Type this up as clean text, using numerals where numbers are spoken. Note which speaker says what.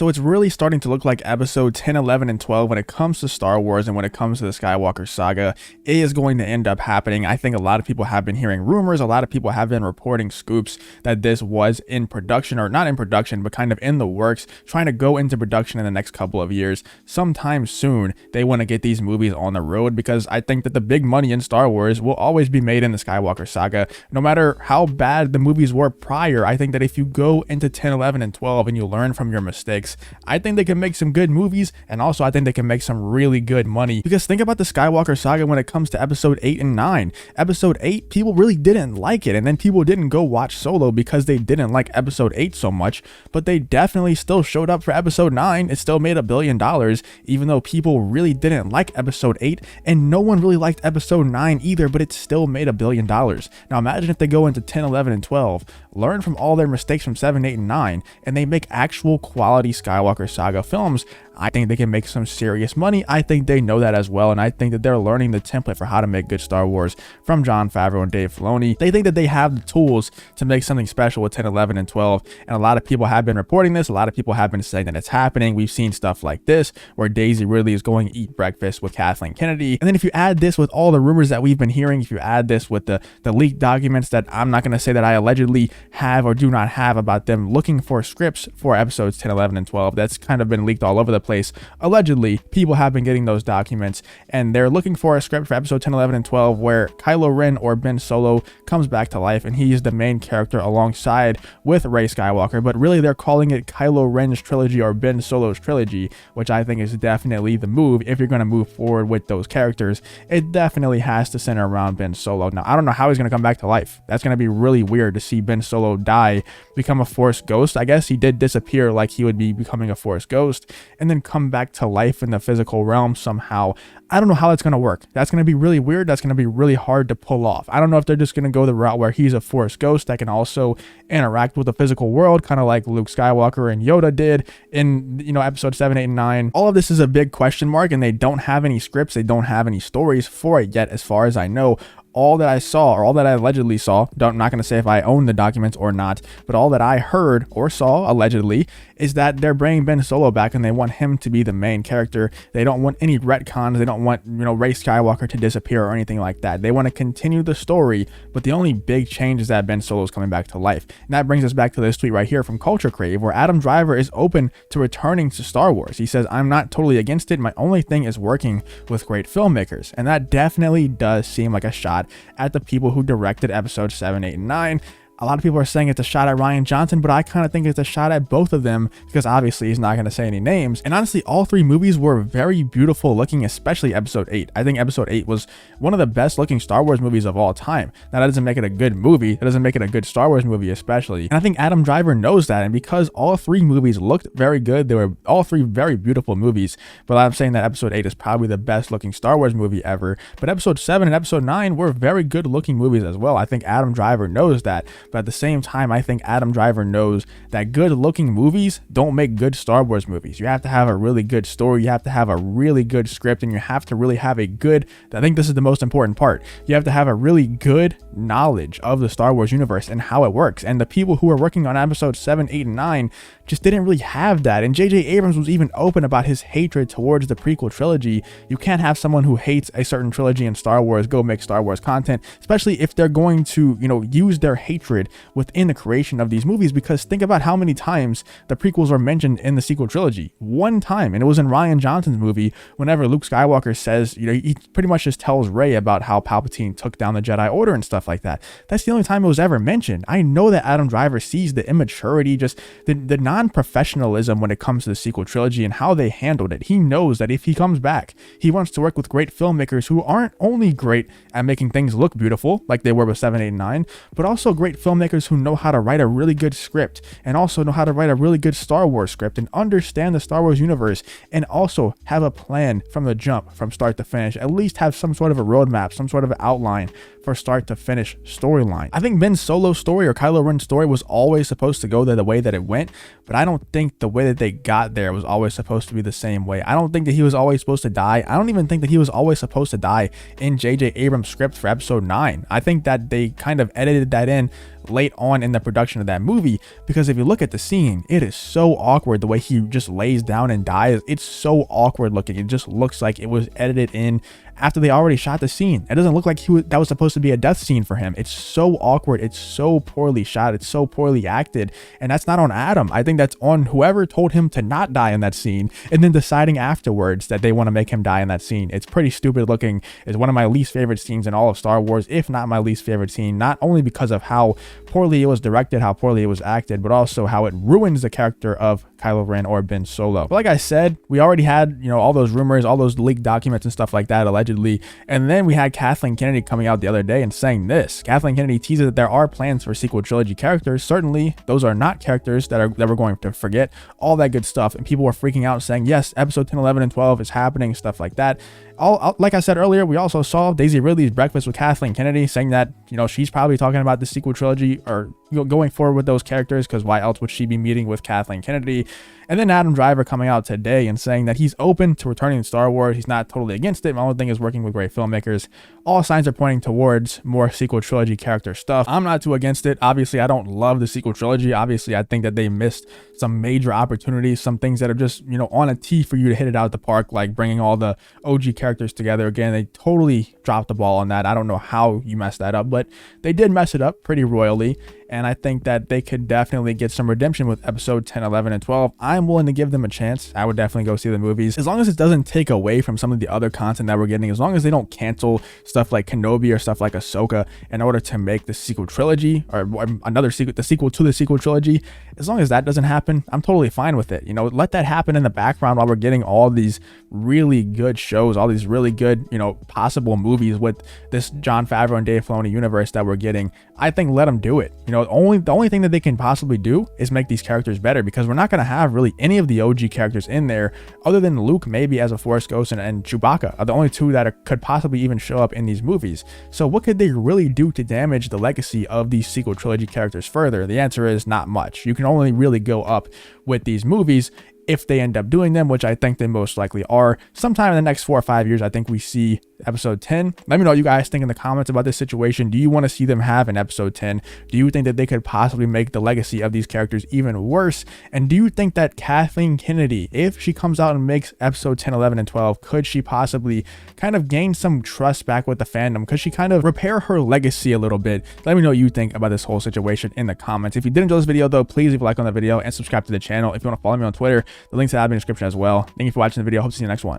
Speaker 1: So it's really starting to look like episode 10, 11, and 12 when it comes to Star Wars and when it comes to the Skywalker saga, it is going to end up happening. I think a lot of people have been hearing rumors, a lot of people have been reporting scoops that this was in production, or not in production, but kind of in the works, trying to go into production in the next couple of years. Sometime soon, they want to get these movies on the road, because I think that the big money in Star Wars will always be made in the Skywalker saga. No matter how bad the movies were prior, I think that if you go into 10, 11, and 12 and you learn from your mistakes, I think they can make some good movies, and also I think they can make some really good money. Because think about the Skywalker saga when it comes to episode 8 and 9. Episode 8, people really didn't like it, and then people didn't go watch Solo because they didn't like episode 8 so much, but they definitely still showed up for episode 9. It still made $1 billion, even though people really didn't like episode 8, and no one really liked episode 9 either, but it still made $1 billion. Now imagine if they go into 10, 11, and 12, learn from all their mistakes from 7, 8, and 9, and they make actual quality Skywalker saga films. I think they can make some serious money. I think they know that as well, and I think that they're learning the template for how to make good Star Wars from Jon Favreau and Dave Filoni. They think that they have the tools to make something special with 10, 11, and 12, and a lot of people have been reporting this. A lot of people have been saying that it's happening. We've seen stuff like this, where Daisy Ridley is going to eat breakfast with Kathleen Kennedy, and then if you add this with all the rumors that we've been hearing, if you add this with the leaked documents that I'm not going to say that I allegedly have or do not have about them looking for scripts for episodes 10, 11, and 12, that's kind of been leaked all over the place. Allegedly, people have been getting those documents, and they're looking for a script for episode 10, 11, and 12 where Kylo Ren or Ben Solo comes back to life, and he is the main character alongside with Rey Skywalker, but really they're calling it Kylo Ren's trilogy or Ben Solo's trilogy, which I think is definitely the move. If you're going to move forward with those characters, it definitely has to center around Ben Solo. Now, I don't know how he's going to come back to life. That's going to be really weird to see Ben Solo die, become a Force ghost. I guess he did disappear like he would be becoming a Force ghost, and then come back to life in the physical realm somehow. I don't know how that's going to work. That's going to be really weird. That's going to be really hard to pull off. I don't know if they're just going to go the route where he's a Force ghost that can also interact with the physical world, kind of like Luke Skywalker and Yoda did in, episode 7, 8, and 9. All of this is a big question mark, and they don't have any scripts. They don't have any stories for it yet, as far as I know. All that I saw, or all that I allegedly saw, I'm not going to say if I own the documents or not, but all that I heard or saw allegedly is that they're bringing Ben Solo back, and they want him to be the main character. They don't want any retcons. They don't want, Rey Skywalker to disappear or anything like that. They want to continue the story, but the only big change is that Ben Solo is coming back to life. And that brings us back to this tweet right here from Culture Crave, where Adam Driver is open to returning to Star Wars. He says, "I'm not totally against it. My only thing is working with great filmmakers." And that definitely does seem like a shot at the people who directed episodes 7, 8, and 9. A lot of people are saying it's a shot at Rian Johnson, but I kind of think it's a shot at both of them, because obviously he's not going to say any names. And honestly, all three movies were very beautiful looking, especially episode 8. I think episode 8 was one of the best looking Star Wars movies of all time. Now, that doesn't make it a good movie. That doesn't make it a good Star Wars movie especially. And I think Adam Driver knows that. And because all three movies looked very good, they were all three very beautiful movies. But I'm saying that episode 8 is probably the best looking Star Wars movie ever. But episode 7 and episode 9 were very good looking movies as well. I think Adam Driver knows that. But at the same time, I think Adam Driver knows that good looking movies don't make good Star Wars movies. You have to have a really good story. You have to have a really good script, and you have to really have a good, I think this is the most important part, you have to have a really good knowledge of the Star Wars universe and how it works. And the people who are working on episodes 7, 8, and 9 just didn't really have that. And JJ Abrams was even open about his hatred towards the prequel trilogy. You can't have someone who hates a certain trilogy in Star Wars go make Star Wars content, especially if they're going to, use their hatred within the creation of these movies, because think about how many times the prequels were mentioned in the sequel trilogy. One time, and it was in Rian Johnson's movie, whenever Luke Skywalker says, he pretty much just tells Rey about how Palpatine took down the Jedi Order and stuff like that. That's the only time it was ever mentioned. I know that Adam Driver sees the immaturity, just the non-professionalism when it comes to the sequel trilogy and how they handled it. He knows that if he comes back, he wants to work with great filmmakers who aren't only great at making things look beautiful, like they were with 7, 8, and 9, but also great filmmakers who know how to write a really good script, and also know how to write a really good Star Wars script, and understand the Star Wars universe, and also have a plan from the jump, from start to finish. At least have some sort of a roadmap, some sort of outline for start to finish storyline. I think Ben Solo's story, or Kylo Ren's story, was always supposed to go the way that it went, but I don't think the way that they got there was always supposed to be the same way. I don't think that he was always supposed to die. I don't even think that he was always supposed to die in JJ Abrams' script for episode 9. I think that they kind of edited that in late on in the production of that movie, because if you look at the scene, it is so awkward the way he just lays down and dies. It's so awkward looking. It just looks like it was edited in after they already shot the scene. It doesn't look like that was supposed to be a death scene for him. It's so awkward. It's so poorly shot. It's so poorly acted. And that's not on Adam. I think that's on whoever told him to not die in that scene and then deciding afterwards that they want to make him die in that scene. It's pretty stupid looking. It's one of my least favorite scenes in all of Star Wars, if not my least favorite scene, not only because of how poorly it was directed, how poorly it was acted, but also how it ruins the character of Kylo Ren or Ben Solo. But like I said, we already had, all those rumors, all those leaked documents and stuff like that, allegedly. And then we had Kathleen Kennedy coming out the other day and saying this. Kathleen Kennedy teases that there are plans for sequel trilogy characters. Certainly, those are not characters that we're going to forget. All that good stuff. And people were freaking out saying, yes, episode 10, 11, and 12 is happening, stuff like that. Like I said earlier, we also saw Daisy Ridley's Breakfast with Kathleen Kennedy saying that, she's probably talking about the sequel trilogy or going forward with those characters, because why else would she be meeting with Kathleen Kennedy? And then Adam Driver coming out today and saying that he's open to returning to Star Wars. He's not totally against it. My only thing is working with great filmmakers. All signs are pointing towards more sequel trilogy character stuff. I'm not too against it. Obviously, I don't love the sequel trilogy. Obviously, I think that they missed some major opportunities, some things that are just, on a tee for you to hit it out of the park, like bringing all the OG characters together again. They totally dropped the ball on that. I don't know how you messed that up, but they did mess it up pretty royally. And I think that they could definitely get some redemption with episode 10, 11, and 12. I'm willing to give them a chance. I would definitely go see the movies. As long as it doesn't take away from some of the other content that we're getting, as long as they don't cancel stuff like Kenobi or stuff like Ahsoka in order to make the sequel trilogy or another sequel, the sequel to the sequel trilogy, as long as that doesn't happen, I'm totally fine with it. Let that happen in the background while we're getting all these really good shows, all these really good, possible movies with this Jon Favreau and Dave Filoni universe that we're getting. I think let them do it. The only thing that they can possibly do is make these characters better, because we're not going to have really any of the OG characters in there other than Luke maybe as a Force Ghost and Chewbacca are the only two that could possibly even show up in these movies. So what could they really do to damage the legacy of these sequel trilogy characters further? The answer is not much. You can only really go up with these movies if they end up doing them, which I think they most likely are. Sometime in the next 4 or 5 years, I think we see episode 10. Let me know what you guys think in the comments about this situation. Do you want to see them have an episode 10? Do you think that they could possibly make the legacy of these characters even worse? And do you think that Kathleen Kennedy, if she comes out and makes episode 10, 11, and 12, could she possibly kind of gain some trust back with the fandom? Could she kind of repair her legacy a little bit? Let me know what you think about this whole situation in the comments. If you did enjoy this video though, please leave a like on the video and subscribe to the channel. If you want to follow me on Twitter, the link's in the description as well. Thank you for watching the video. Hope to see you in the next one.